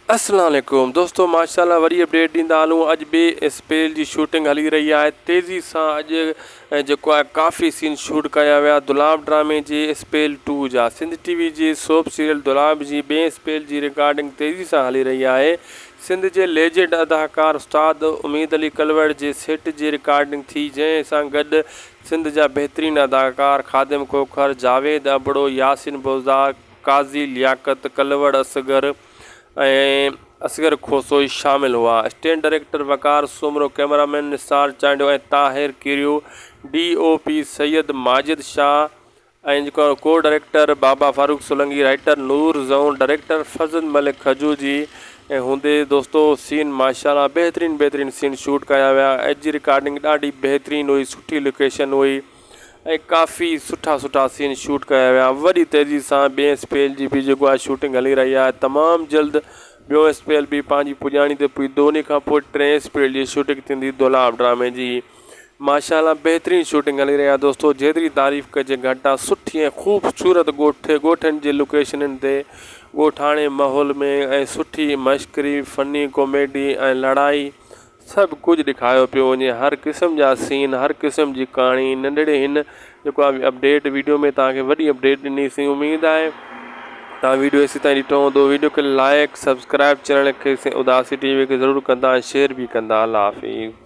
अस्सलाम वालेकुम दोस्तों, माशाल्लाह वरी अपडेट ॾींदा हलूं। अॼु ॿिए स्पेल जी शूटिंग हली रही आहे तेज़ी सां। अॼु जेको आहे काफ़ी सीन शूट कया विया दुलाब ड्रामे जे स्पेल 2 जा। सिंध टीवी जे सोप सीरियल दुलाब जी ॿिए स्पेल जी रिकॉर्डिंग तेज़ी सां हली रही आहे। सिंध जे लेजेंड अदाकार उस्ताद उमीद अली कलवड़ जे सेट जी रिकॉर्डिंग थी, जंहिं सां गॾु सिंध जा बहितरीन अदाकार खादिम खोखर, जावेद अबड़ो, यासिन बोज़दार, काज़ी लियाकत, कलवड़ असगर खोसोई शामिल हुआ। स्टेन डायरेक्टर वकार सुमरो, कैमरामैन निसार चांडियो ऐं ताहिर किरियो, DOP सैयद माजिद शाह ऐं जेको को डायरेक्टर बाबा फारूक सोलंकी, राइटर नूर ज़ऊं, डायरेक्टर फज़ल मलिक खजूजी ऐं हूंदे दोस्तो सीन माशाल्लाह बहितरीन सीन शूट कया विया। अॼु जी रिकॉर्डिंग ॾाढी बहितरीन हुई, सुठी लोकेशन हुई ऐं काफ़ी सुठा सीन शूट कया विया। वॾी तेज़ी सां ॿिए स्पेल जी बि जेको आहे शूटिंग हली रही आहे। तमामु जल्द ॿियो स्पेल बि पंहिंजी पुॼाणी ते पुॼंदो। उन खां पोइ टें स्पेल जी शूटिंग थींदी दुलाब ड्रामे जी। माशाल्लाह बहितरीन शूटिंग हली रही आहे दोस्तो, जेतिरी तारीफ़ कजे घटि आहे। सुठी ऐं ख़ूबसूरत ॻोठनि जे लोकेशननि ते ॻोठाणे माहौल में ऐं सुठी मश्करी, फ़नी कॉमेडी ऐं लड़ाई सभु कुझु ॾेखारियो पियो वञे। हर क़िस्म जा सीन, हर क़िस्म जी कहाणी नंढड़े हिन जेको आहे अपडेट वीडियो में तव्हांखे वॾी अपडेट ॾिनीसीं। उमेदु आहे तव्हां वीडियो एसी ताईं ॾिठो हूंदो। वीडियो खे लाइक सब्सक्राइब चैनल खे उदासी TV खे ज़रूरु कंदा ऐं शेयर बि कंदा। अल्लाह हाफ़िज़।